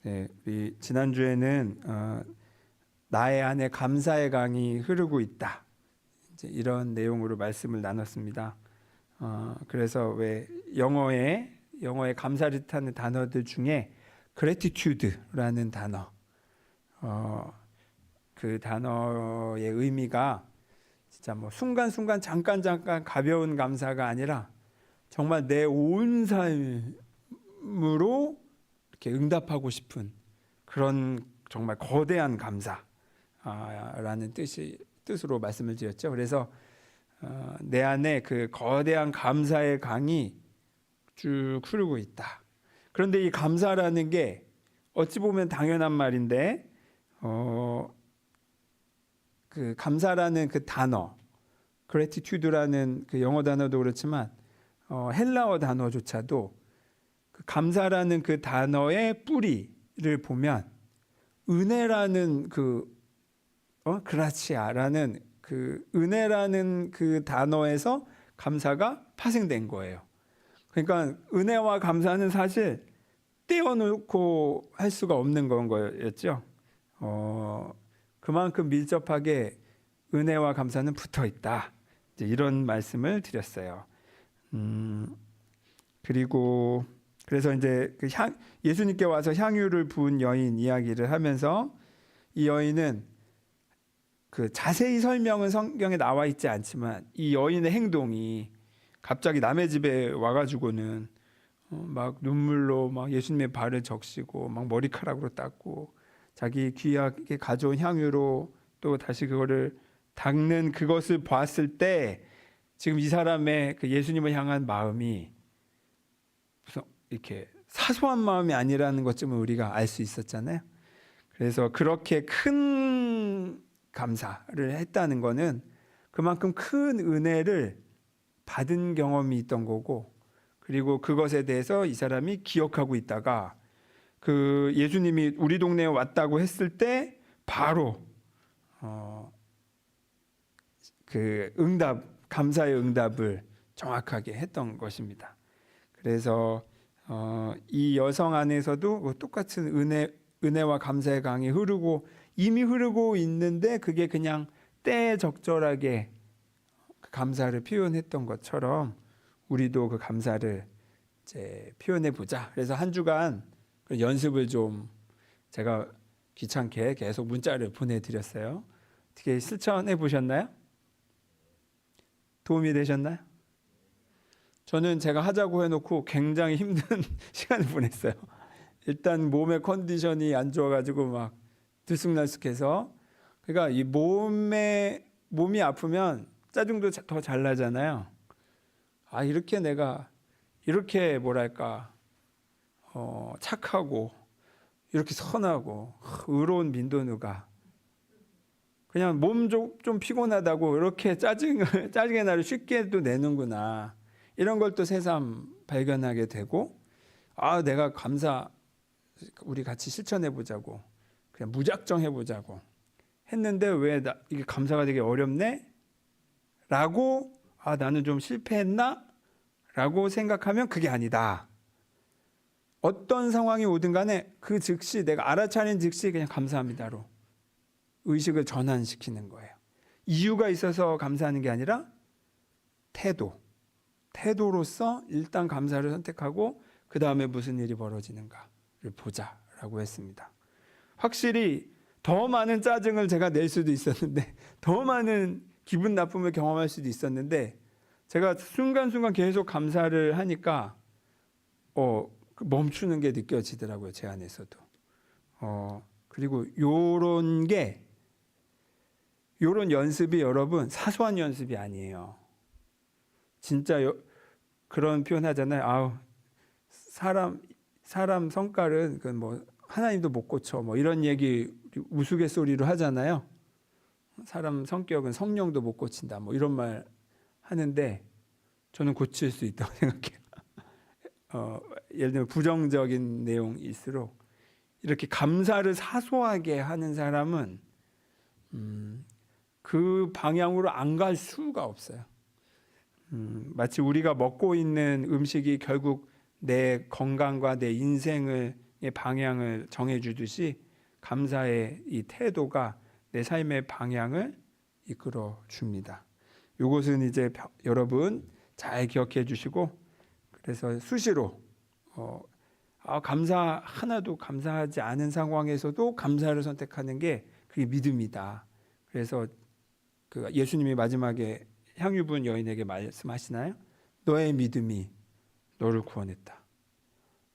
네, 우리 지난주에는 나의 안에 감사의 강이 흐르고 있다. 이제 이런 내용으로 말씀을 나눴습니다. 그래서 왜 영어에 감사를 뜻하는 단어들 중에 gratitude라는 단어, 그 단어의 의미가 진짜 뭐 순간순간 잠깐 가벼운 감사가 아니라 정말 내 온 삶으로 이렇게 응답하고 싶은 그런 정말 거대한 감사라는 뜻으로 말씀을 드렸죠. 그래서 내 안에 그 거대한 감사의 강이 쭉 흐르고 있다. 그런데 이 감사라는 게 어찌 보면 당연한 말인데 그 감사라는 그 단어, gratitude라는 그 영어 단어도 그렇지만 헬라어 단어조차도 그 감사라는 그 단어의 뿌리를 보면 은혜라는 그라치아라는 그 은혜라는 그 단어에서 감사가 파생된 거예요. 그러니까 은혜와 감사는 사실 떼어놓고 할 수가 없는 거였죠. 그만큼 밀접하게 은혜와 감사는 붙어 있다. 이런 말씀을 드렸어요. 그리고 그래서 이제 예수님께 와서 향유를 부은 여인 이야기를 하면서 이 여인은 그 자세히 설명은 성경에 나와 있지 않지만 이 여인의 행동이 갑자기 남의 집에 와가지고는 막 눈물로 막 예수님의 발을 적시고 막 머리카락으로 닦고 자기 귀하게 가져온 향유로 또 다시 그거를 닦는 그것을 봤을 때 지금 이 사람의 그 예수님을 향한 마음이 무슨 이렇게 사소한 마음이 아니라는 것쯤은 우리가 알 수 있었잖아요. 그래서 그렇게 큰 감사를 했다는 거는 그만큼 큰 은혜를 받은 경험이 있던 거고, 그리고 그것에 대해서 이 사람이 기억하고 있다가 그 예수님이 우리 동네에 왔다고 했을 때 바로 그 감사의 응답을 정확하게 했던 것입니다. 그래서 이 여성 안에서도 똑같은 은혜와 감사의 강이 이미 흐르고 있는데 그게 그냥 때에 적절하게 그 감사를 표현했던 것처럼 우리도 그 감사를 이제 표현해 보자. 그래서 한 주간 연습을 좀 제가 귀찮게 계속 문자를 보내드렸어요. 어떻게 실천해 보셨나요? 도움이 되셨나요? 저는 제가 하자고 해놓고 굉장히 힘든 시간을 보냈어요. 일단 몸의 컨디션이 안 좋아가지고 막 들쑥날쑥해서, 그러니까 이 몸이 아프면 짜증도 더 잘 나잖아요. 이렇게 내가 이렇게 뭐랄까 착하고 이렇게 선하고 의로운 민도누가 그냥 몸 좀 피곤하다고 이렇게 짜증의 날을 쉽게도 내는구나, 이런 걸 또 새삼 발견하게 되고, 내가 우리 같이 실천해 보자고 그냥 무작정 해보자고 했는데 왜 이게 감사가 되게 어렵네? 라고 나는 좀 실패했나? 라고 생각하면 그게 아니다. 어떤 상황이 오든 간에 그 즉시 내가 알아차린 즉시 그냥 감사합니다로 의식을 전환시키는 거예요. 이유가 있어서 감사하는 게 아니라 태도로서 일단 감사를 선택하고 그 다음에 무슨 일이 벌어지는가를 보자라고 했습니다. 확실히 더 많은 짜증을 제가 낼 수도 있었는데, 더 많은 기분 나쁨을 경험할 수도 있었는데, 제가 순간순간 계속 감사를 하니까 멈추는 게 느껴지더라고요, 제 안에서도. 그리고 요런 연습이 여러분 사소한 연습이 아니에요. 진짜 그런 표현 하잖아요. 사람 성깔은 뭐 하나님도 못 고쳐, 뭐 이런 얘기 우스갯소리로 하잖아요. 사람 성격은 성령도 못 고친다, 뭐 이런 말 하는데 저는 고칠 수 있다고 생각해요. 예를 들면 부정적인 내용일수록 이렇게 감사를 사소하게 하는 사람은 그 방향으로 안 갈 수가 없어요. 마치 우리가 먹고 있는 음식이 결국 내 건강과 내 인생을 방향을 정해주듯이 감사의 이 태도가 내 삶의 방향을 이끌어 줍니다. 이것은 이제 여러분 잘 기억해 주시고, 그래서 수시로 감사 하나도 감사하지 않은 상황에서도 감사를 선택하는 게 그게 믿음이다. 그래서 그 예수님이 마지막에 향유 부은 여인에게 말씀하시나요? 너의 믿음이 너를 구원했다.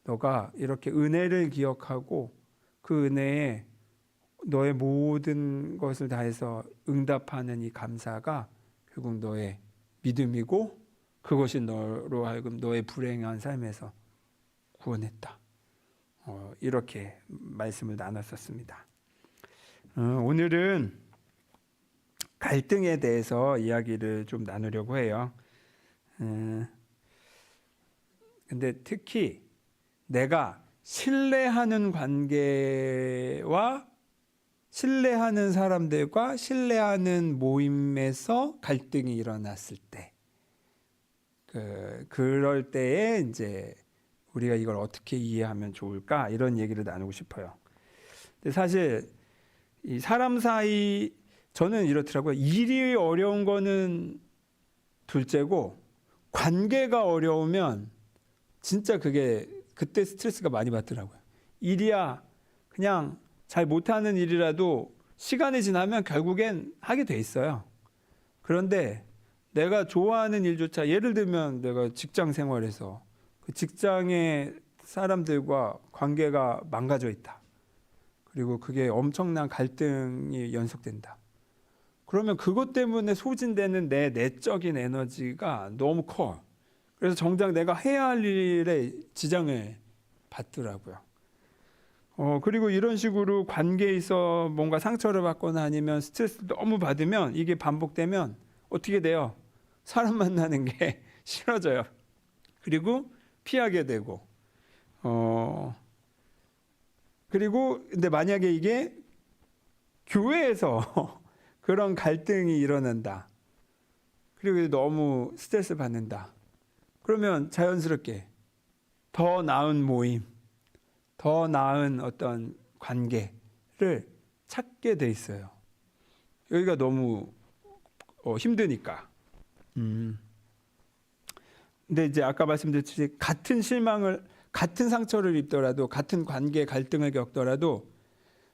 너가 이렇게 은혜를 기억하고 그 은혜에 너의 모든 것을 다해서 응답하는 이 감사가 결국 너의 믿음이고, 그것이 너로 하여금 너의 불행한 삶에서 구원했다. 이렇게 말씀을 나눴었습니다. 오늘은 갈등에 대해서 이야기를 좀 나누려고 해요. 근데 특히 내가 신뢰하는 관계와 신뢰하는 사람들과 신뢰하는 모임에서 갈등이 일어났을 때, 그럴 때에 이제 우리가 이걸 어떻게 이해하면 좋을까, 이런 얘기를 나누고 싶어요. 근데 사실 이 사람 사이, 저는 이렇더라고요. 일이 어려운 거는 둘째고, 관계가 어려우면 진짜 그때 스트레스가 많이 받더라고요. 일이야 그냥 잘 못하는 일이라도 시간이 지나면 결국엔 하게 돼 있어요. 그런데 내가 좋아하는 일조차, 예를 들면 내가 직장 생활에서 그 직장의 사람들과 관계가 망가져 있다. 그리고 그게 엄청난 갈등이 연속된다. 그러면 그것 때문에 소진되는 내 내적인 에너지가 너무 커. 그래서 정작 내가 해야 할 일에 지장을 받더라고요. 그리고 이런 식으로 관계에 있어 뭔가 상처를 받거나 아니면 스트레스를 너무 받으면, 이게 반복되면 어떻게 돼요? 사람 만나는 게 싫어져요. 그리고 피하게 되고, 그리고 근데 만약에 이게 교회에서 그런 갈등이 일어난다. 그리고 너무 스트레스 받는다. 그러면 자연스럽게 더 나은 모임, 더 나은 어떤 관계를 찾게 돼 있어요. 여기가 너무 힘드니까. 근데 이제 아까 말씀드렸듯이 같은 실망을, 같은 상처를 입더라도, 같은 관계 갈등을 겪더라도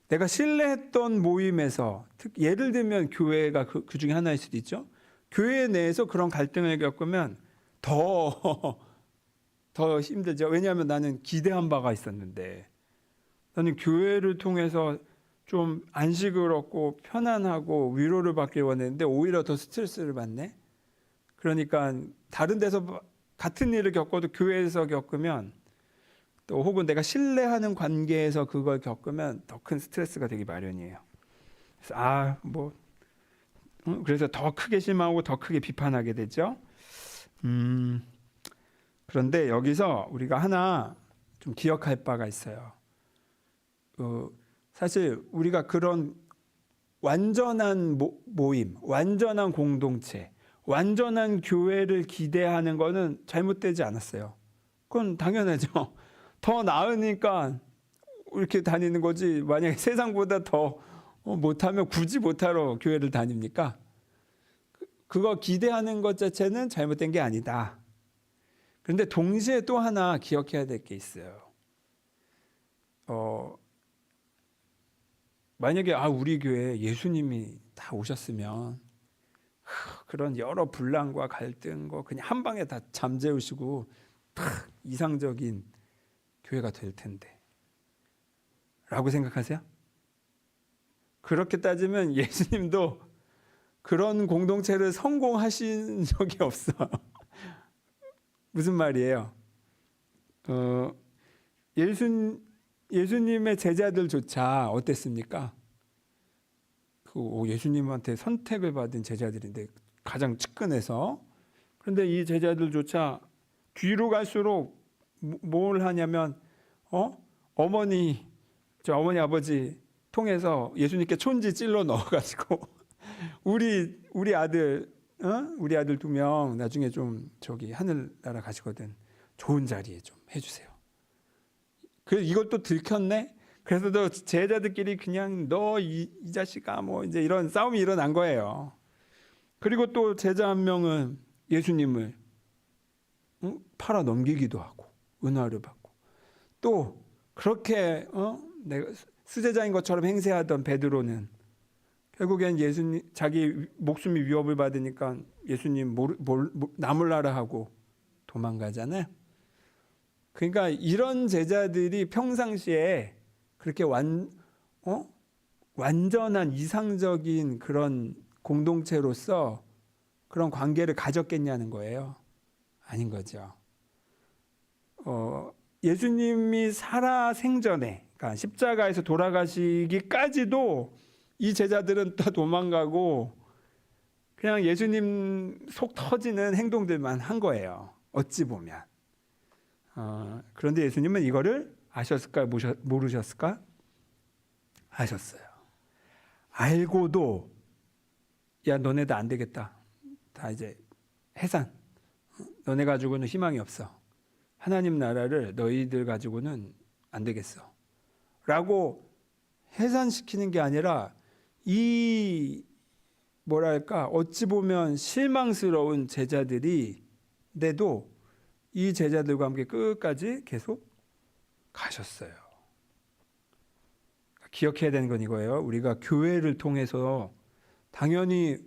내가 신뢰했던 모임에서, 예를 들면 교회가 그 중에 하나일 수도 있죠. 교회 내에서 그런 갈등을 겪으면 더 힘들죠. 왜냐하면 나는 기대한 바가 있었는데, 나는 교회를 통해서 좀 안식을 얻고 편안하고 위로를 받길 원했는데 오히려 더 스트레스를 받네. 그러니까 다른 데서 같은 일을 겪어도 교회에서 겪으면, 또 혹은 내가 신뢰하는 관계에서 그걸 겪으면 더 큰 스트레스가 되기 마련이에요. 그래서 그래서 더 크게 실망하고 더 크게 비판하게 되죠. 그런데 여기서 우리가 하나 좀 기억할 바가 있어요. 사실 우리가 그런 완전한 모임, 완전한 공동체, 완전한 교회를 기대하는 거는 잘못되지 않았어요. 그건 당연하죠. 더 나으니까 이렇게 다니는 거지, 만약에 세상보다 더 못하면 굳이 못하러 교회를 다닙니까? 그거 기대하는 것 자체는 잘못된 게 아니다. 그런데 동시에 또 하나 기억해야 될 게 있어요. 만약에 우리 교회에 예수님이 다 오셨으면 그런 여러 분란과 갈등과 그냥 한 방에 다 잠재우시고 이상적인 교회가 될 텐데 라고 생각하세요? 그렇게 따지면 예수님도 그런 공동체를 성공하신 적이 없어. 무슨 말이에요? 예수님의 제자들조차 어땠습니까? 예수님한테 선택을 받은 제자들인데 가장 측근해서. 그런데 이 제자들조차 뒤로 갈수록 뭘 하냐면 어머니 아버지 통해서 예수님께 촌지 찔러 넣어가지고 우리 아들 2명 나중에 좀 하늘나라 가시거든. 좋은 자리에 좀 해주세요. 그래서 이것도 들켰네. 그래서 또 제자들끼리 그냥 너 이 자식아 뭐 이제 이런 싸움이 일어난 거예요. 그리고 또 제자 한 명은 예수님을 팔아 넘기기도 하고 은화를 받고 또 그렇게 내가 수제자인 것처럼 행세하던 베드로는 결국엔 예수님 자기 목숨이 위협을 받으니까 예수님 나몰라라 하고 도망가잖아요. 그러니까 이런 제자들이 평상시에 그렇게 완전한 이상적인 그런 공동체로서 그런 관계를 가졌겠냐는 거예요. 아닌 거죠. 예수님이 살아 생전에, 그러니까 십자가에서 돌아가시기까지도 이 제자들은 다 도망가고 그냥 예수님 속 터지는 행동들만 한 거예요. 어찌 보면. 그런데 예수님은 이거를 아셨을까 모르셨을까? 아셨어요. 알고도 야 너네도 안 되겠다. 다 이제 해산. 너네 가지고는 희망이 없어. 하나님 나라를 너희들 가지고는 안 되겠어. 라고 해산시키는 게 아니라 이 뭐랄까 어찌 보면 실망스러운 제자들인데도 이 제자들과 함께 끝까지 계속 가셨어요. 기억해야 되는 건 이거예요. 우리가 교회를 통해서 당연히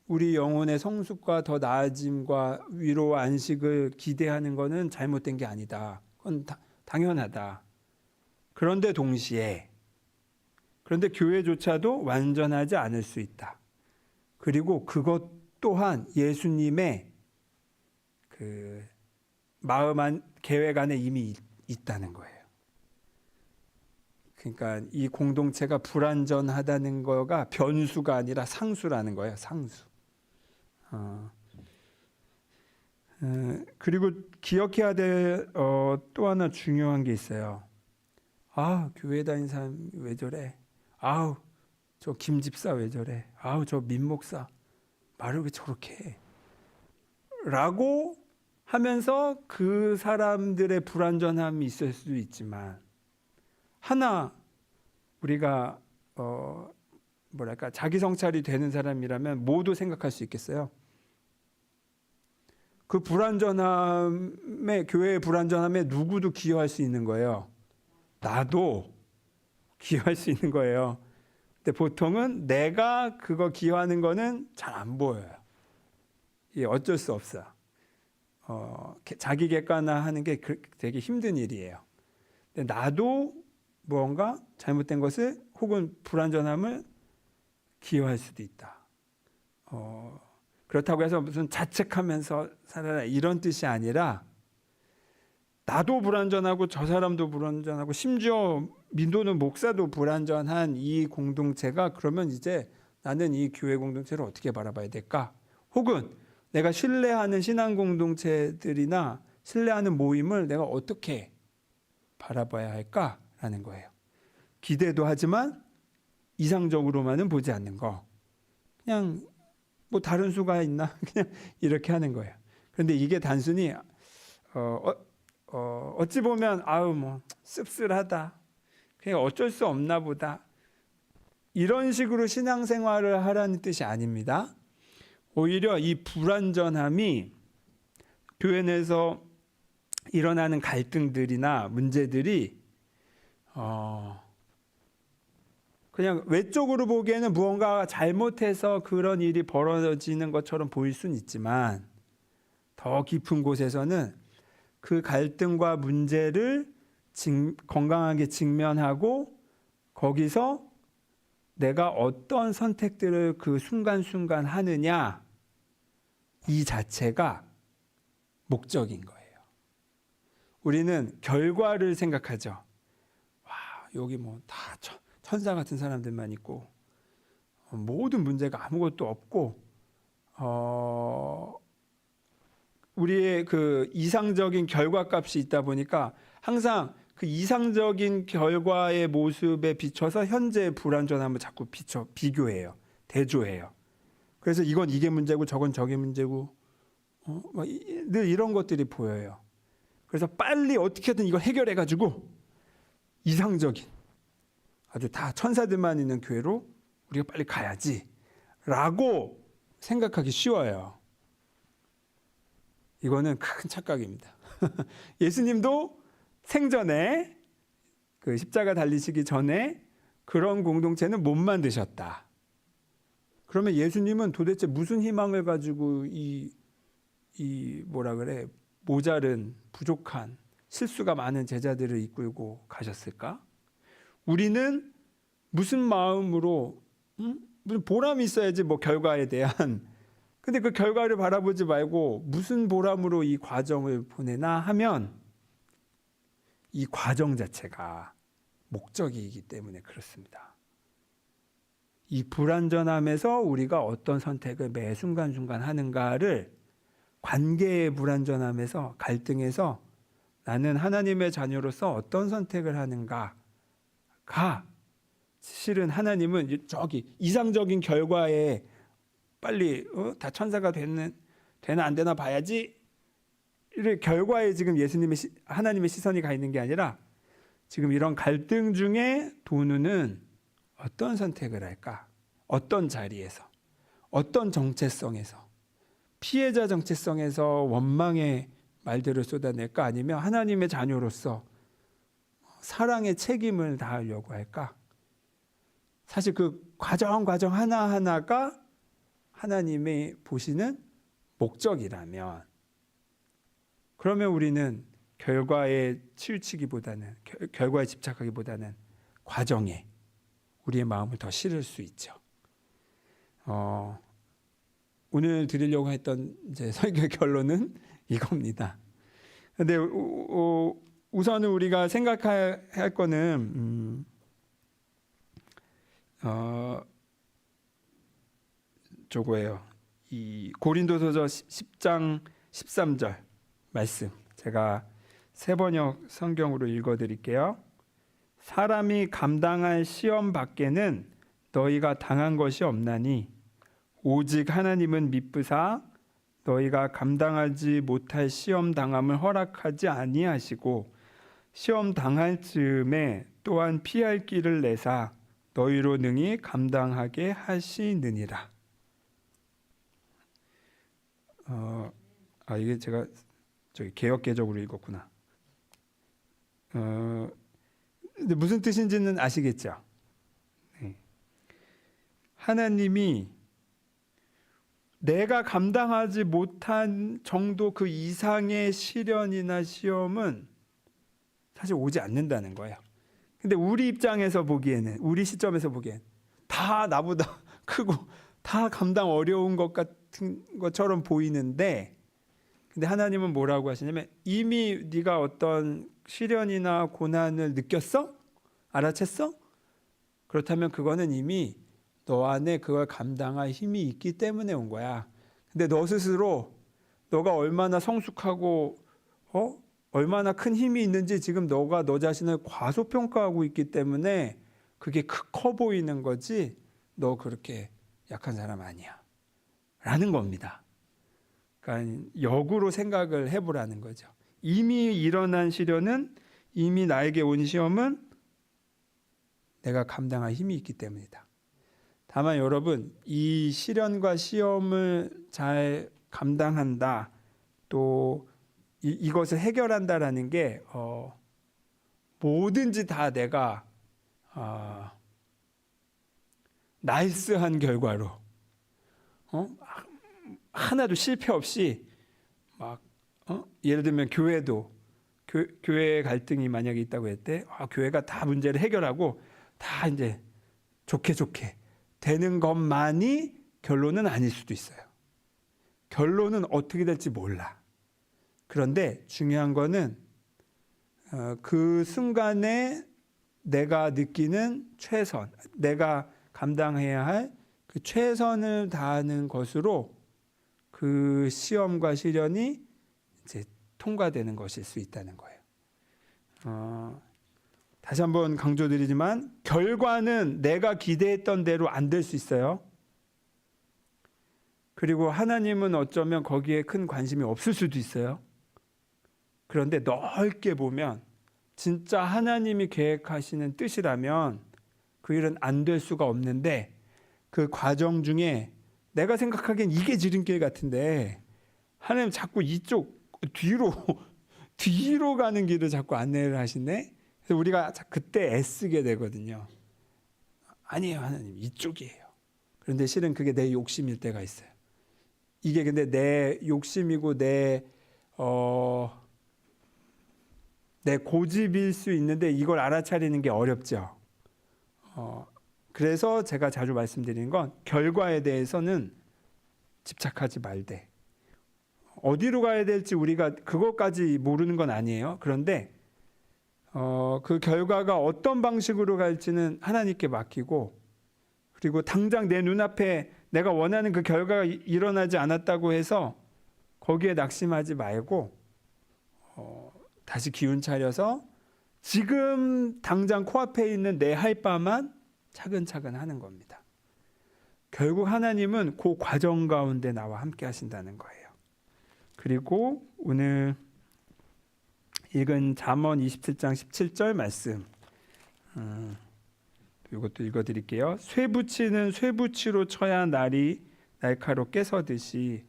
우리 영혼의 성숙과 더 나아짐과 위로와 안식을 기대하는 것은 잘못된 게 아니다. 그건 당연하다. 그런데 동시에 그런데 교회조차도 완전하지 않을 수 있다. 그리고 그것 또한 예수님의 그 마음 안 계획 안에 이미 있다는 거예요. 그러니까 이 공동체가 불완전하다는 거가 변수가 아니라 상수라는 거예요. 상수. 그리고 기억해야 될 또 하나 중요한 게 있어요. 교회 다니는 사람 왜 저래? 저 김집사 왜 저래? 저 민목사 말을 왜 저렇게 해? 라고 하면서 그 사람들의 불완전함이 있을 수 있지만 하나 우리가 자기 성찰이 되는 사람이라면 모두 생각할 수 있겠어요. 그 불완전함에 교회의 불완전함에 누구도 기여할 수 있는 거예요. 나도 기여할 수 있는 거예요. 근데 보통은 내가 그거 기여하는 거는 잘 안 보여요. 이게 어쩔 수 없어. 자기 객관화하는 게 되게 힘든 일이에요. 근데 나도 무언가 잘못된 것을 혹은 불완전함을 기여할 수도 있다. 그렇다고 해서 무슨 자책하면서 살아라 이런 뜻이 아니라 나도 불완전하고 저 사람도 불완전하고 심지어 민도는 목사도 불완전한 이 공동체가 그러면 이제 나는 이 교회 공동체를 어떻게 바라봐야 될까? 혹은 내가 신뢰하는 신앙 공동체들이나 신뢰하는 모임을 내가 어떻게 바라봐야 할까라는 거예요. 기대도 하지만 이상적으로만은 보지 않는 거. 그냥 뭐 다른 수가 있나? 그냥 이렇게 하는 거예요. 그런데 이게 단순히 어찌 보면 뭐 씁쓸하다. 그냥 어쩔 수 없나 보다. 이런 식으로 신앙생활을 하라는 뜻이 아닙니다. 오히려 이 불완전함이 교회 내에서 일어나는 갈등들이나 문제들이 그냥 외적으로 보기에는 무언가 잘못해서 그런 일이 벌어지는 것처럼 보일 수는 있지만 더 깊은 곳에서는 그 갈등과 문제를 건강하게 직면하고 거기서 내가 어떤 선택들을 그 순간순간 하느냐 이 자체가 목적인 거예요. 우리는 결과를 생각하죠. 여기 뭐 다 천사 같은 사람들만 있고 모든 문제가 아무것도 없고 우리의 그 이상적인 결과값이 있다 보니까 항상 그 이상적인 결과의 모습에 비춰서 현재의 불완전함을 자꾸 비교해요. 대조해요. 그래서 이건 이게 문제고 저건 저게 문제고 늘 이런 것들이 보여요. 그래서 빨리 어떻게든 이걸 해결해가지고 이상적인 아주 다 천사들만 있는 교회로 우리가 빨리 가야지 라고 생각하기 쉬워요. 이거는 큰 착각입니다. 예수님도 생전에 그 십자가 달리시기 전에 그런 공동체는 못 만드셨다. 그러면 예수님은 도대체 무슨 희망을 가지고 이 뭐라 그래, 모자른 부족한 실수가 많은 제자들을 이끌고 가셨을까? 우리는 무슨 마음으로 무슨 보람이 있어야지 뭐 결과에 대한, 근데 그 결과를 바라보지 말고 무슨 보람으로 이 과정을 보내나 하면 이 과정 자체가 목적이기 때문에 그렇습니다. 이 불완전함에서 우리가 어떤 선택을 매 순간순간 하는가를, 관계의 불완전함에서, 갈등에서 나는 하나님의 자녀로서 어떤 선택을 하는가가, 실은 하나님은 저기 이상적인 결과에 빨리 다 천사가 되나 안 되나 봐야지, 결과에 지금 하나님의 시선이 가 있는 게 아니라 지금 이런 갈등 중에 도누는 어떤 선택을 할까? 어떤 자리에서, 어떤 정체성에서, 피해자 정체성에서 원망의 말들을 쏟아낼까? 아니면 하나님의 자녀로서 사랑의 책임을 다하려고 할까? 사실 그 과정 하나하나가 하나님이 보시는 목적이라면, 그러면 우리는 결과에 치우치기보다는, 결과에 집착하기보다는 과정에 우리의 마음을 더 실을 수 있죠. 오늘 드리려고 했던 이제 설교 결론은 이겁니다. 근데 우선은 우리가 생각할 거는 저거예요. 이 고린도서서 10장 13절 말씀, 제가 세번역 성경으로 읽어드릴게요. 사람이 감당할 시험 밖에는 너희가 당한 것이 없나니 오직 하나님은 미쁘사 너희가 감당하지 못할 시험 당함을 허락하지 아니하시고 시험 당할 즈음에 또한 피할 길을 내사 너희로 능히 감당하게 하시느니라. 이게 제가 저기 개역개적으로 읽었구나. 근데 무슨 뜻인지는 아시겠죠? 네. 하나님이 내가 감당하지 못한 정도 그 이상의 시련이나 시험은 사실 오지 않는다는 거예요. 근데 우리 입장에서 보기에는, 우리 시점에서 보기엔 다 나보다 크고 다 감당 어려운 것 같은 것처럼 보이는데, 근데 하나님은 뭐라고 하시냐면 이미 네가 어떤 시련이나 고난을 느꼈어? 알아챘어? 그렇다면 그거는 이미 너 안에 그걸 감당할 힘이 있기 때문에 온 거야. 근데 너 스스로 너가 얼마나 성숙하고 얼마나 큰 힘이 있는지 지금 너가 너 자신을 과소평가하고 있기 때문에 그게 커 보이는 거지, 너 그렇게 약한 사람 아니야 라는 겁니다. 그러니까 역으로 생각을 해보라는 거죠. 이미 일어난 시련은, 이미 나에게 온 시험은 내가 감당할 힘이 있기 때문이다. 다만 여러분, 이 시련과 시험을 잘 감당한다, 또 이것을 해결한다라는 게 뭐든지 다 내가 나이스한 결과로 하나도 실패 없이 막 예를 들면 교회도 교회 갈등이 만약에 있다고 했대, 교회가 다 문제를 해결하고 다 이제 좋게 되는 것만이 결론은 아닐 수도 있어요. 결론은 어떻게 될지 몰라. 그런데 중요한 거는 그 순간에 내가 느끼는 최선, 내가 감당해야 할 그 최선을 다하는 것으로 그 시험과 시련이 이제 통과되는 것일 수 있다는 거예요. 다시 한번 강조드리지만 결과는 내가 기대했던 대로 안 될 수 있어요. 그리고 하나님은 어쩌면 거기에 큰 관심이 없을 수도 있어요. 그런데 넓게 보면 진짜 하나님이 계획하시는 뜻이라면 그 일은 안 될 수가 없는데, 그 과정 중에 내가 생각하기엔 이게 지름길 같은데 하나님 자꾸 이쪽 뒤로 가는 길을 자꾸 안내를 하시네. 그래서 우리가 그때 애쓰게 되거든요. 아니에요, 하나님 이쪽이에요. 그런데 실은 그게 내 욕심일 때가 있어요. 이게 근데 내 욕심이고 내 고집일 수 있는데 이걸 알아차리는 게 어렵죠. 그래서 제가 자주 말씀드리는 건 결과에 대해서는 집착하지 말되, 어디로 가야 될지 우리가 그것까지 모르는 건 아니에요. 그런데 그 결과가 어떤 방식으로 갈지는 하나님께 맡기고, 그리고 당장 내 눈앞에 내가 원하는 그 결과가 일어나지 않았다고 해서 거기에 낙심하지 말고 다시 기운 차려서 지금 당장 코앞에 있는 내 할 바만 차근차근 하는 겁니다. 결국 하나님은 그 과정 가운데 나와 함께 하신다는 거예요. 그리고 오늘 읽은 잠언 27장 17절 말씀, 이것도 읽어드릴게요. 쇠붙이는 쇠붙이로 쳐야 날이 날카롭게 서듯이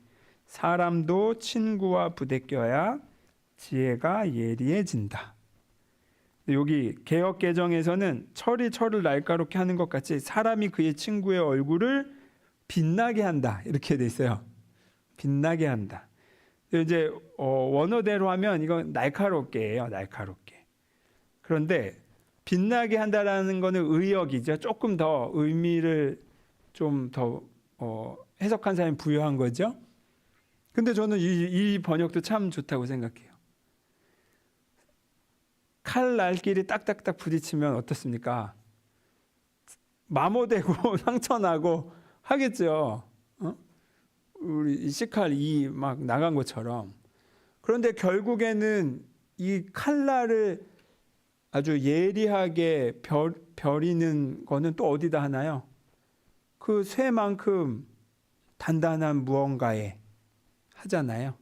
사람도 친구와 부대껴야 지혜가 예리해진다. 여기 개역개정에서는 철이 철을 날카롭게 하는 것 같이 사람이 그의 친구의 얼굴을 빛나게 한다, 이렇게 돼 있어요. 빛나게 한다. 이제 원어대로 하면 이건 날카롭게예요, 날카롭게. 그런데 빛나게 한다라는 거는 의역이죠. 조금 더 의미를 좀 더 해석한 사람이 부여한 거죠. 근데 저는 이 번역도 참 좋다고 생각해요. 칼 날끼리 딱딱딱 부딪히면 어떻습니까? 마모되고 상처나고 하겠죠. 우리 시칼 막 나간 것처럼. 그런데 결국에는 이 칼날을 아주 예리하게 벼리는 거는 또 어디다 하나요? 그 쇠만큼 단단한 무언가에 하잖아요.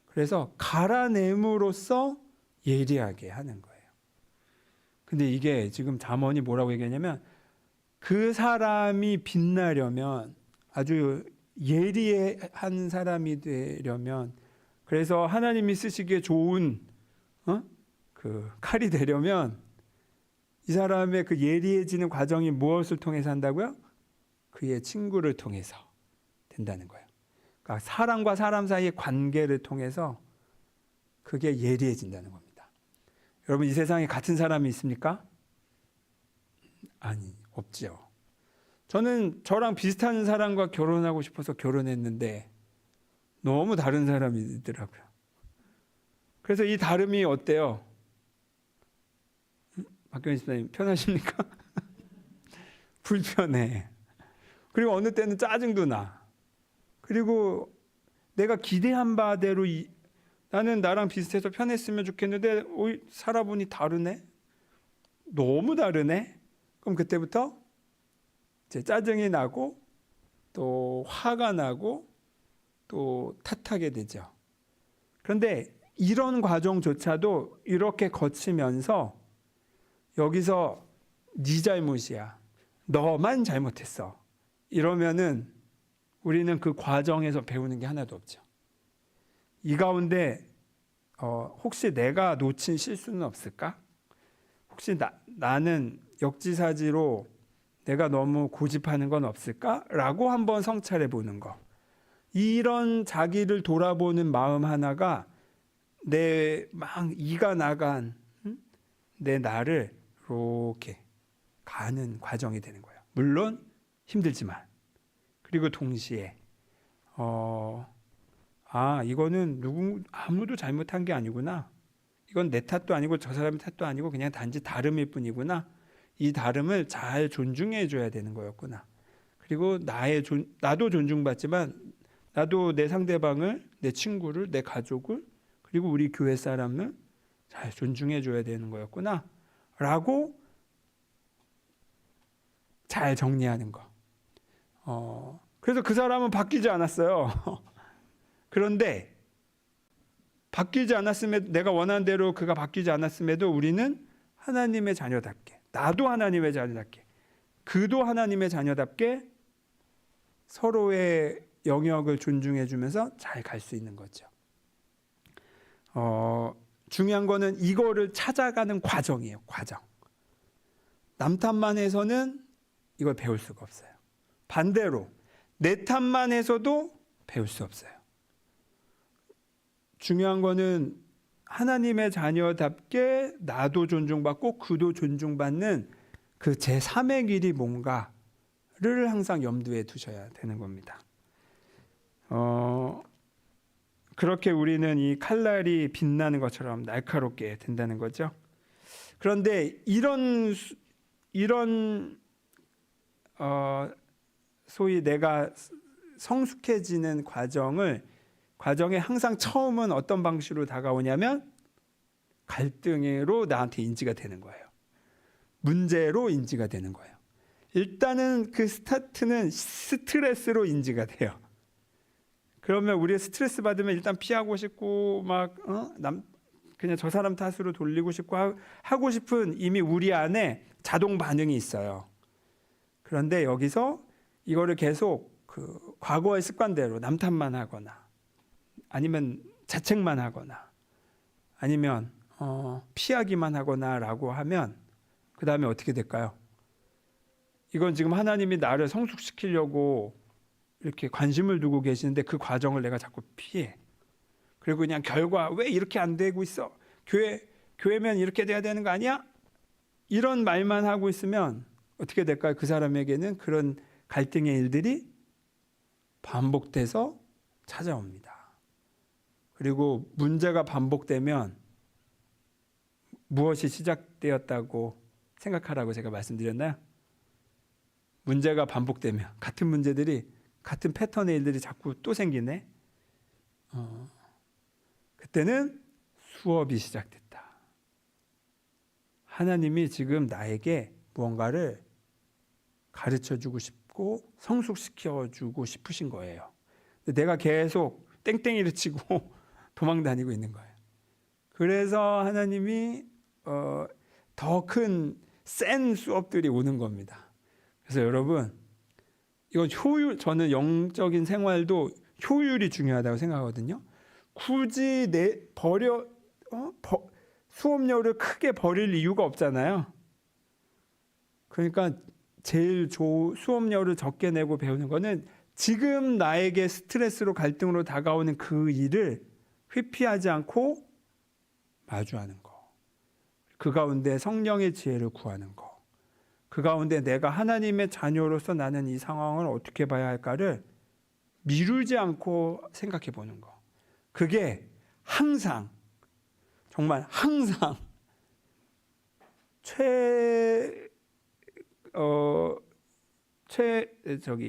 그래서 갈아냄으로써 예리하게 하는 거예요. 근데 이게 지금 잠언이 뭐라고 얘기하냐면, 그 사람이 빛나려면, 아주 예리한 사람이 되려면, 그래서 하나님이 쓰시기에 좋은 그 칼이 되려면 이 사람의 그 예리해지는 과정이 무엇을 통해서 한다고요? 그의 친구를 통해서 된다는 거예요. 그러니까 사람과 사람 사이의 관계를 통해서 그게 예리해진다는 겁니다. 여러분, 이 세상에 같은 사람이 있습니까? 아니, 없죠. 저는 저랑 비슷한 사람과 결혼하고 싶어서 결혼했는데 너무 다른 사람이더라고요. 그래서 이 다름이 어때요? 박경희 집사님 편하십니까? 불편해. 그리고 어느 때는 짜증도 나. 그리고 내가 기대한 바대로 나는 나랑 비슷해서 편했으면 좋겠는데 살아보니 다르네? 너무 다르네? 그럼 그때부터 이제 짜증이 나고 또 화가 나고 또 탓하게 되죠. 그런데 이런 과정조차도 이렇게 거치면서 여기서 네 잘못이야, 너만 잘못했어, 이러면은 우리는 그 과정에서 배우는 게 하나도 없죠. 이 가운데 혹시 내가 놓친 실수는 없을까? 혹시 나는 역지사지로 내가 너무 고집하는 건 없을까? 라고 한번 성찰해 보는 거. 이런 자기를 돌아보는 마음 하나가 막 이가 나간 내 나를 이렇게 가는 과정이 되는 거예요. 물론 힘들지만. 그리고 동시에 이거는 아무도 잘못한 게 아니구나. 이건 내 탓도 아니고 저 사람의 탓도 아니고 그냥 단지 다름일 뿐이구나. 이 다름을 잘 존중해 줘야 되는 거였구나. 그리고 나도 존중받지만 나도 내 상대방을, 내 친구를, 내 가족을, 그리고 우리 교회 사람을 잘 존중해 줘야 되는 거였구나 라고 잘 정리하는 거. 그래서 그 사람은 바뀌지 않았어요. 그런데 바뀌지 않았음에도, 내가 원하는 대로 그가 바뀌지 않았음에도 우리는 하나님의 자녀답게, 나도 하나님의 자녀답게, 그도 하나님의 자녀답게 서로의 영역을 존중해 주면서 잘 갈 수 있는 거죠. 중요한 거는 이거를 찾아가는 과정이에요. 과정. 남 탓만 해서는 이걸 배울 수가 없어요. 반대로 내 탓만 해서도 배울 수 없어요. 중요한 거는 하나님의 자녀답게 나도 존중받고 그도 존중받는 그 제3의 길이 뭔가를 항상 염두에 두셔야 되는 겁니다. 그렇게 우리는 이 칼날이 빛나는 것처럼 날카롭게 된다는 거죠. 그런데 이런 소위 내가 성숙해지는 과정에 항상 처음은 어떤 방식으로 다가오냐면 갈등으로 나한테 인지가 되는 거예요. 문제로 인지가 되는 거예요. 일단은 그 스타트는 스트레스로 인지가 돼요. 그러면 우리가 스트레스 받으면 일단 피하고 싶고 막 그냥 저 사람 탓으로 돌리고 싶고 하고 싶은 이미 우리 안에 자동 반응이 있어요. 그런데 여기서 이거를 계속 그 과거의 습관대로 남 탓만 하거나 아니면 자책만 하거나 아니면 피하기만 하거나라고 하면 그 다음에 어떻게 될까요? 이건 지금 하나님이 나를 성숙시키려고 이렇게 관심을 두고 계시는데 그 과정을 내가 자꾸 피해. 그리고 그냥 결과 왜 이렇게 안 되고 있어? 교회면 이렇게 돼야 되는 거 아니야? 이런 말만 하고 있으면 어떻게 될까요? 그 사람에게는 그런 갈등의 일들이 반복돼서 찾아옵니다. 그리고 문제가 반복되면 무엇이 시작되었다고 생각하라고 제가 말씀드렸나요? 문제가 반복되면 같은 문제들이 같은 패턴의 일들이 자꾸 또 생기네. 그때는 수업이 시작됐다. 하나님이 지금 나에게 무언가를 가르쳐주고 싶고 성숙시켜주고 싶으신 거예요. 내가 계속 땡땡이를 치고 도망 다니고 있는 거예요. 그래서 하나님이 더 큰 센 수업들이 오는 겁니다. 그래서 여러분, 이건 저는 영적인 생활도 효율이 중요하다고 생각하거든요. 굳이 수업료를 크게 버릴 이유가 없잖아요. 그러니까 제일 수업료를 적게 내고 배우는 거는 지금 나에게 스트레스로 갈등으로 다가오는 그 일을 회피하지 않고 마주하는 거. 그 가운데 성령의 지혜를 구하는 거. 그 가운데 내가 하나님의 자녀로서 나는 이 상황을 어떻게 봐야 할까를 미루지 않고 생각해 보는 거. 그게 항상, 정말 항상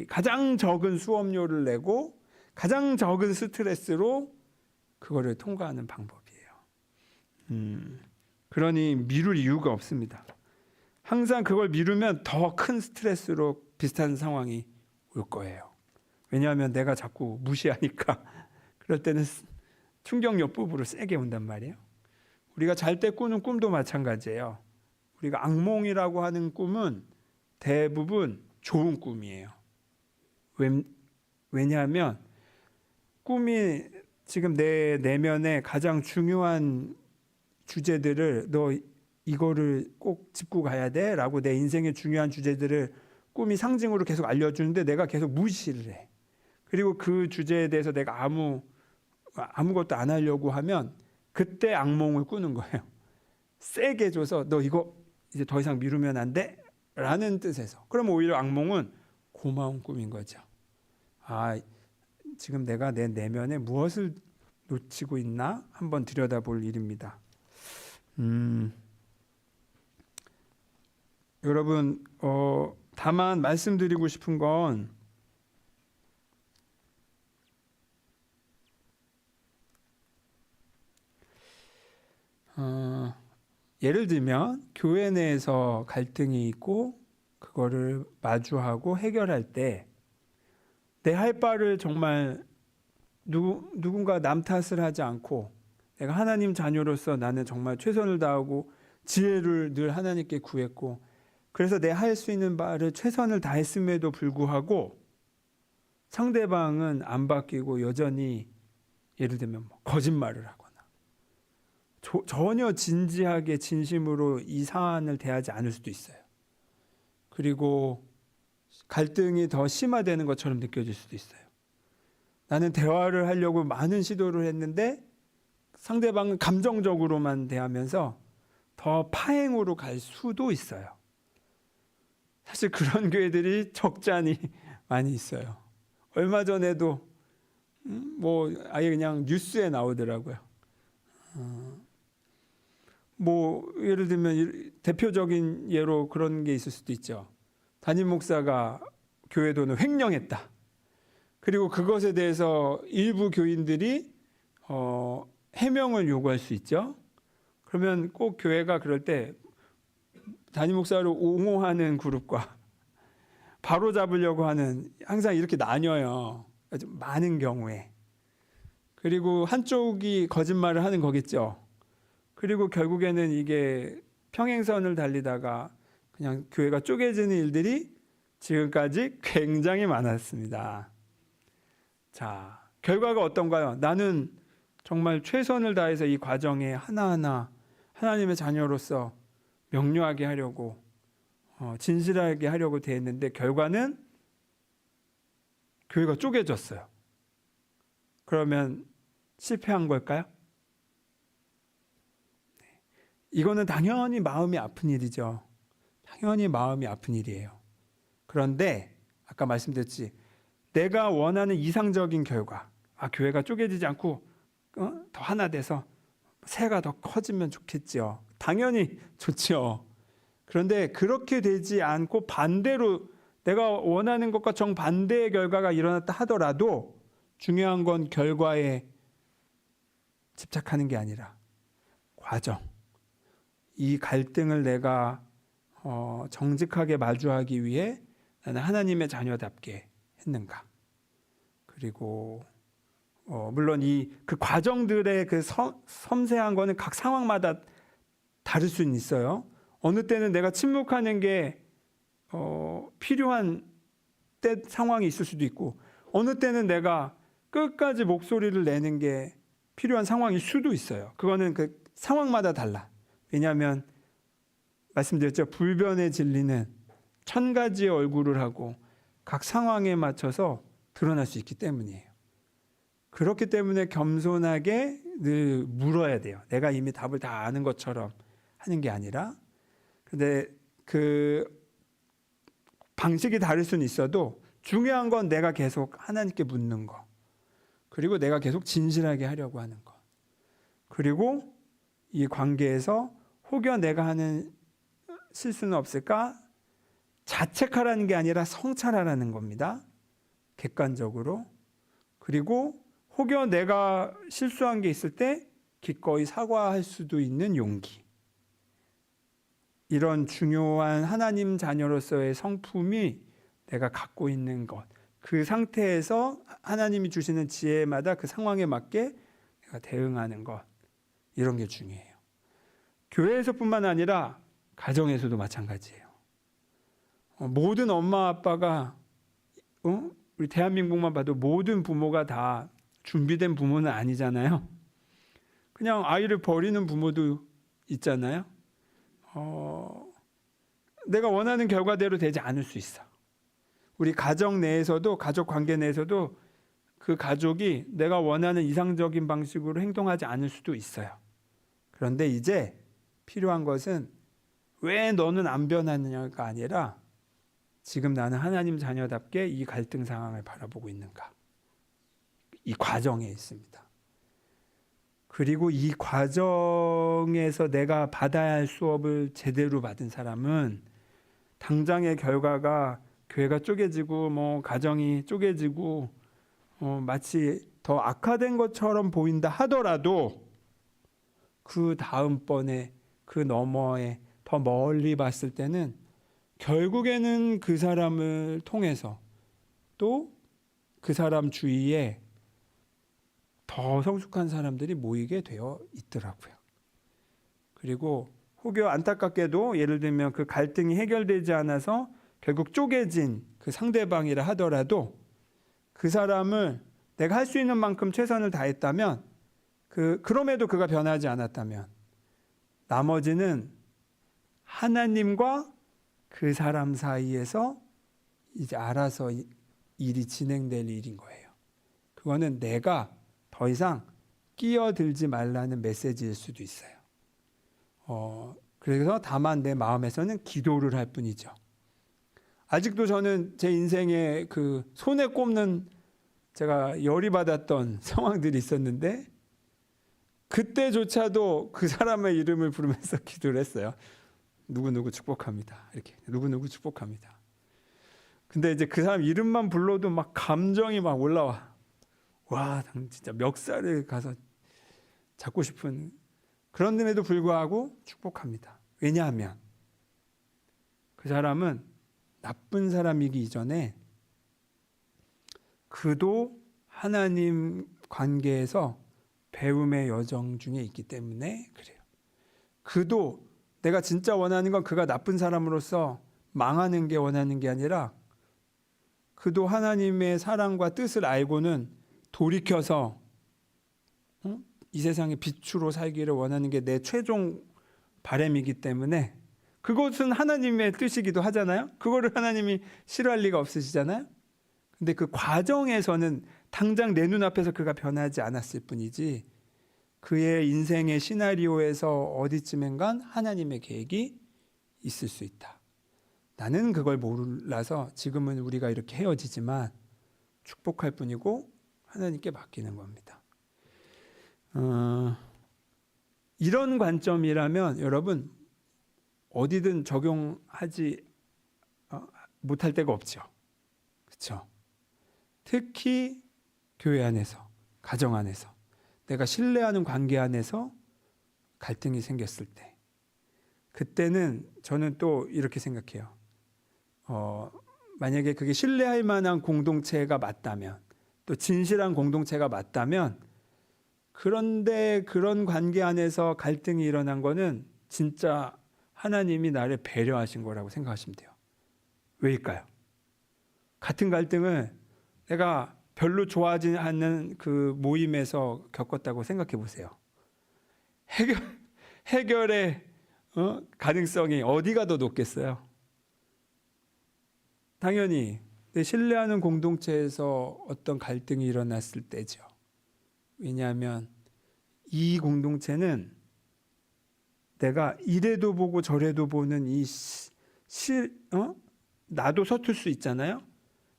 가장 적은 수업료를 내고 가장 적은 스트레스로 그거를 통과하는 방법이에요. 그러니 미룰 이유가 없습니다. 항상 그걸 미루면 더 큰 스트레스로 비슷한 상황이 올 거예요. 왜냐하면 내가 자꾸 무시하니까 그럴 때는 충격요법으로 세게 온단 말이에요. 우리가 잘 때 꾸는 꿈도 마찬가지예요. 우리가 악몽이라고 하는 꿈은 대부분 좋은 꿈이에요. 왜냐하면 꿈이 지금 내 내면에 가장 중요한 주제들을 너 이거를 꼭 짚고 가야 돼 라고 내 인생의 중요한 주제들을 꿈이 상징으로 계속 알려주는데 내가 계속 무시를 해. 그리고 그 주제에 대해서 내가 아무것도 안 하려고 하면 그때 악몽을 꾸는 거예요. 세게 줘서 너 이거 이제 더 이상 미루면 안 돼? 라는 뜻에서. 그럼 오히려 악몽은 고마운 꿈인 거죠. 지금 내가 내 내면에 무엇을 놓치고 있나 한번 들여다볼 일입니다. 여러분, 다만 말씀드리고 싶은 건 예를 들면 교회 내에서 갈등이 있고 그거를 마주하고 해결할 때 내 할 바를 정말 누군가 남 탓을 하지 않고 내가 하나님 자녀로서 나는 정말 최선을 다하고 지혜를 늘 하나님께 구했고, 그래서 내 할 수 있는 바를 최선을 다했음에도 불구하고 상대방은 안 바뀌고 여전히 예를 들면 뭐 거짓말을 하거나 전혀 진지하게 진심으로 이 사안을 대하지 않을 수도 있어요. 그리고 갈등이 더 심화되는 것처럼 느껴질 수도 있어요. 나는 대화를 하려고 많은 시도를 했는데 상대방은 감정적으로만 대하면서 더 파행으로 갈 수도 있어요. 사실 그런 교회들이 적잖이 많이 있어요. 얼마 전에도 뭐 아예 그냥 뉴스에 나오더라고요. 뭐 예를 들면 대표적인 예로 그런 게 있을 수도 있죠. 담임 목사가 교회 돈을 횡령했다. 그리고 그것에 대해서 일부 교인들이 해명을 요구할 수 있죠. 그러면 꼭 교회가 그럴 때 담임 목사를 옹호하는 그룹과 바로 잡으려고 하는, 항상 이렇게 나뉘어요. 아주 많은 경우에. 그리고 한쪽이 거짓말을 하는 거겠죠. 그리고 결국에는 이게 평행선을 달리다가 그냥 교회가 쪼개지는 일들이 지금까지 굉장히 많았습니다. 자, 결과가 어떤가요? 나는 정말 최선을 다해서 이 과정에 하나하나 하나님의 자녀로서 명료하게 하려고 진실하게 하려고 대했는데 결과는 교회가 쪼개졌어요. 그러면 실패한 걸까요? 이거는 당연히 마음이 아픈 일이죠. 당연히 마음이 아픈 일이에요. 그런데 아까 말씀드렸지, 내가 원하는 이상적인 결과, 교회가 쪼개지지 않고 더 하나 돼서 새가 더 커지면 좋겠죠. 당연히 좋죠. 그런데 그렇게 되지 않고 반대로 내가 원하는 것과 정반대의 결과가 일어났다 하더라도 중요한 건 결과에 집착하는 게 아니라 과정, 이 갈등을 내가 정직하게 마주하기 위해 나는 하나님의 자녀답게 했는가. 그리고 물론 그 과정들의 그 섬세한 거는 각 상황마다 다를 수는 있어요. 어느 때는 내가 침묵하는 게 필요한 상황이 있을 수도 있고, 어느 때는 내가 끝까지 목소리를 내는 게 필요한 상황일 수도 있어요. 그거는 그 상황마다 달라. 왜냐하면 말씀드렸죠. 불변의 진리는 1000가지의 얼굴을 하고 각 상황에 맞춰서 드러날 수 있기 때문이에요. 그렇기 때문에 겸손하게 늘 물어야 돼요. 내가 이미 답을 다 아는 것처럼 하는 게 아니라. 근데 그 방식이 다를 수는 있어도 중요한 건 내가 계속 하나님께 묻는 거. 그리고 내가 계속 진실하게 하려고 하는 것. 그리고 이 관계에서 혹여 내가 하는 실수는 없을까? 자책하라는 게 아니라 성찰하라는 겁니다. 객관적으로. 그리고 혹여 내가 실수한 게 있을 때 기꺼이 사과할 수도 있는 용기. 이런 중요한 하나님 자녀로서의 성품이 내가 갖고 있는 것. 그 상태에서 하나님이 주시는 지혜마다 그 상황에 맞게 내가 대응하는 것. 이런 게 중요해요. 교회에서뿐만 아니라 가정에서도 마찬가지예요. 모든 엄마 아빠가 우리 대한민국만 봐도 모든 부모가 다 준비된 부모는 아니잖아요. 그냥 아이를 버리는 부모도 있잖아요. 내가 원하는 결과대로 되지 않을 수 있어. 우리 가정 내에서도, 가족 관계 내에서도 그 가족이 내가 원하는 이상적인 방식으로 행동하지 않을 수도 있어요. 그런데 이제 필요한 것은 왜 너는 안 변하느냐가 아니라 지금 나는 하나님 자녀답게 이 갈등 상황을 바라보고 있는가. 이 과정에 있습니다. 그리고 이 과정에서 내가 받아야 할 수업을 제대로 받은 사람은 당장의 결과가 교회가 쪼개지고 뭐 가정이 쪼개지고 마치 더 악화된 것처럼 보인다 하더라도 그 다음번에 그 너머에 더 멀리 봤을 때는 결국에는 그 사람을 통해서 또 그 사람 주위에 더 성숙한 사람들이 모이게 되어 있더라고요. 그리고 혹여 안타깝게도 예를 들면 그 갈등이 해결되지 않아서 결국 쪼개진 그 상대방이라 하더라도 그 사람을 내가 할 수 있는 만큼 최선을 다했다면 그럼에도 그가 변하지 않았다면 나머지는 하나님과 그 사람 사이에서 이제 알아서 일이 진행될 일인 거예요. 그거는 내가 더 이상 끼어들지 말라는 메시지일 수도 있어요. 그래서 다만 내 마음에서는 기도를 할 뿐이죠. 아직도 저는 제 인생에 그 손에 꼽는 제가 열이 받았던 상황들이 있었는데 그때조차도 그 사람의 이름을 부르면서 기도를 했어요. 누구누구 축복합니다. 이렇게 누구누구 축복합니다. 근데 이제 그 사람 이름만 불러도 막 감정이 막 올라와. 와, 진짜 멱살을 가서 잡고 싶은 그런데도 불구하고 축복합니다. 왜냐하면 그 사람은 나쁜 사람이기 이전에 그도 하나님 관계에서 배움의 여정 중에 있기 때문에 그래요. 그도 내가 진짜 원하는 건 그가 나쁜 사람으로서 망하는 게 원하는 게 아니라 그도 하나님의 사랑과 뜻을 알고는 돌이켜서 이 세상의 빛으로 살기를 원하는 게 내 최종 바람이기 때문에 그것은 하나님의 뜻이기도 하잖아요. 그거를 하나님이 싫어할 리가 없으시잖아요. 근데 그 과정에서는 당장 내 눈앞에서 그가 변하지 않았을 뿐이지 그의 인생의 시나리오에서 어디쯤엔간 하나님의 계획이 있을 수 있다. 나는 그걸 몰라서 지금은 우리가 이렇게 헤어지지만 축복할 뿐이고 하나님께 맡기는 겁니다. 이런 관점이라면 여러분 어디든 적용하지 못할 데가 없죠. 그렇죠? 특히 교회 안에서, 가정 안에서, 내가 신뢰하는 관계 안에서 갈등이 생겼을 때 그때는 저는 또 이렇게 생각해요. 만약에 그게 신뢰할 만한 공동체가 맞다면 또 진실한 공동체가 맞다면 그런데 그런 관계 안에서 갈등이 일어난 거는 진짜 하나님이 나를 배려하신 거라고 생각하시면 돼요. 왜일까요? 같은 갈등을 내가 별로 좋아하지 않는 그 모임에서 겪었다고 생각해 보세요. 해결의 가능성이 어디가 더 높겠어요? 당연히 내 신뢰하는 공동체에서 어떤 갈등이 일어났을 때죠. 왜냐하면 이 공동체는 내가 이래도 보고 저래도 보는 나도 서툴 수 있잖아요.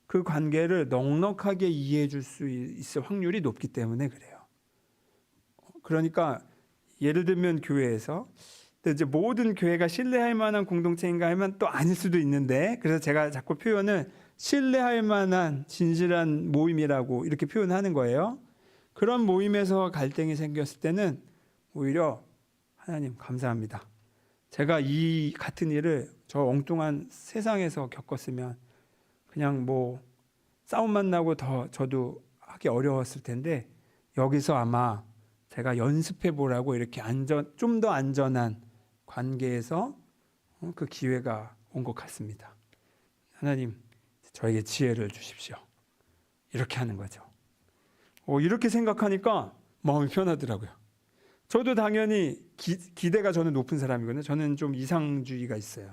그 관계를 넉넉하게 이해해 줄 수 있을 확률이 높기 때문에 그래요. 그러니까 예를 들면 교회에서 이제 모든 교회가 신뢰할 만한 공동체인가 하면 또 아닐 수도 있는데 그래서 제가 자꾸 표현을 신뢰할 만한 진실한 모임이라고 이렇게 표현하는 거예요. 그런 모임에서 갈등이 생겼을 때는 오히려 하나님 감사합니다. 제가 이 같은 일을 저 엉뚱한 세상에서 겪었으면 그냥 뭐 싸움만 나고 더 저도 하기 어려웠을 텐데 여기서 아마 제가 연습해 보라고 이렇게 좀 더 안전한 관계에서 그 기회가 온 것 같습니다. 하나님 저에게 지혜를 주십시오. 이렇게 하는 거죠. 이렇게 생각하니까 마음이 편하더라고요. 저도 당연히 기대가 저는 높은 사람이거든요. 저는 좀 이상주의가 있어요.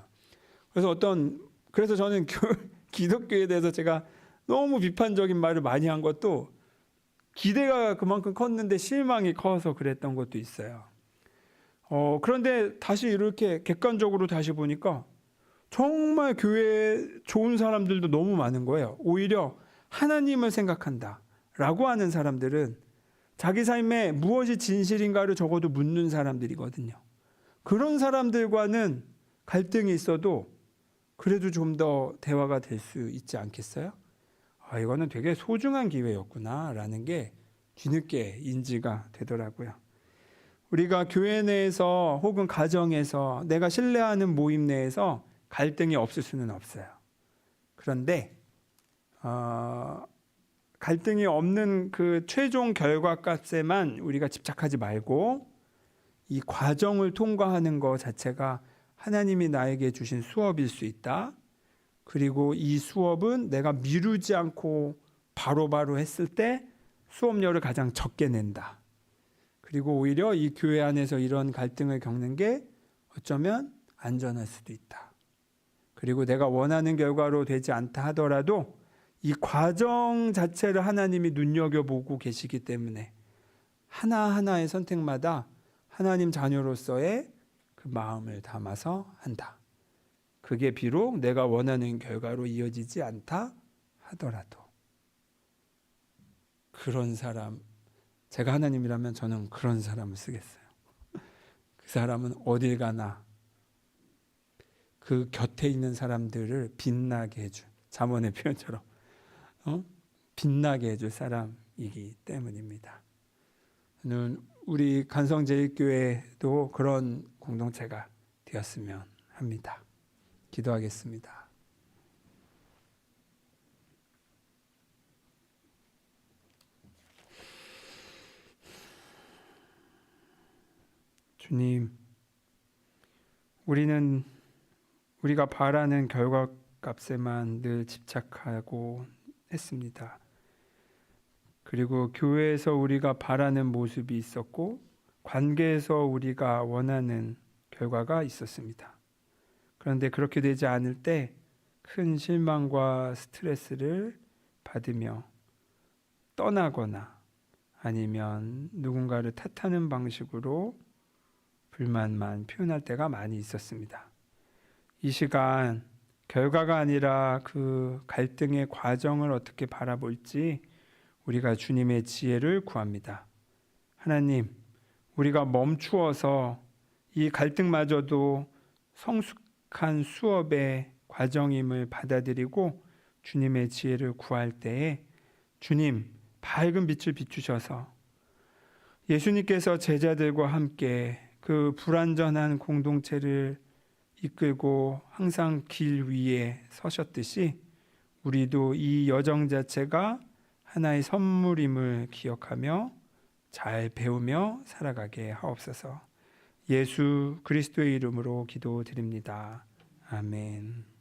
그래서 저는 기독교에 대해서 제가 너무 비판적인 말을 많이 한 것도 기대가 그만큼 컸는데 실망이 커서 그랬던 것도 있어요. 그런데 다시 이렇게 객관적으로 다시 보니까 정말 교회에 좋은 사람들도 너무 많은 거예요. 오히려 하나님을 생각한다라고 하는 사람들은 자기 삶에 무엇이 진실인가를 적어도 묻는 사람들이거든요. 그런 사람들과는 갈등이 있어도 그래도 좀 더 대화가 될 수 있지 않겠어요? 이거는 되게 소중한 기회였구나라는 게 뒤늦게 인지가 되더라고요. 우리가 교회 내에서 혹은 가정에서 내가 신뢰하는 모임 내에서 갈등이 없을 수는 없어요. 그런데 갈등이 없는 그 최종 결과값에만 우리가 집착하지 말고 이 과정을 통과하는 것 자체가 하나님이 나에게 주신 수업일 수 있다. 그리고 이 수업은 내가 미루지 않고 바로바로 했을 때 수업료를 가장 적게 낸다. 그리고 오히려 이 교회 안에서 이런 갈등을 겪는 게 어쩌면 안전할 수도 있다. 그리고 내가 원하는 결과로 되지 않다 하더라도 이 과정 자체를 하나님이 눈여겨보고 계시기 때문에 하나하나의 선택마다 하나님 자녀로서의 그 마음을 담아서 한다. 그게 비록 내가 원하는 결과로 이어지지 않다 하더라도. 그런 사람, 제가 하나님이라면 저는 그런 사람을 쓰겠어요. 그 사람은 어딜 가나 그 곁에 있는 사람들을 빛나게 해줄, 잠언의 표현처럼 빛나게 해줄 사람이기 때문입니다. 저는 우리 간성제일교회도 그런 공동체가 되었으면 합니다. 기도하겠습니다. 주님, 우리가 바라는 결과값에만 늘 집착하고 했습니다. 그리고 교회에서 우리가 바라는 모습이 있었고 관계에서 우리가 원하는 결과가 있었습니다. 그런데 그렇게 되지 않을 때 큰 실망과 스트레스를 받으며 떠나거나 아니면 누군가를 탓하는 방식으로 불만만 표현할 때가 많이 있었습니다. 이 시간 결과가 아니라 그 갈등의 과정을 어떻게 바라볼지 우리가 주님의 지혜를 구합니다. 하나님, 우리가 멈추어서 이 갈등마저도 성숙한 수업의 과정임을 받아들이고 주님의 지혜를 구할 때에 주님 밝은 빛을 비추셔서 예수님께서 제자들과 함께 그 불완전한 공동체를 이끌고 항상 길 위에 서셨듯이 우리도 이 여정 자체가 하나의 선물임을 기억하며 잘 배우며 살아가게 하옵소서. 예수 그리스도의 이름으로 기도드립니다. 아멘.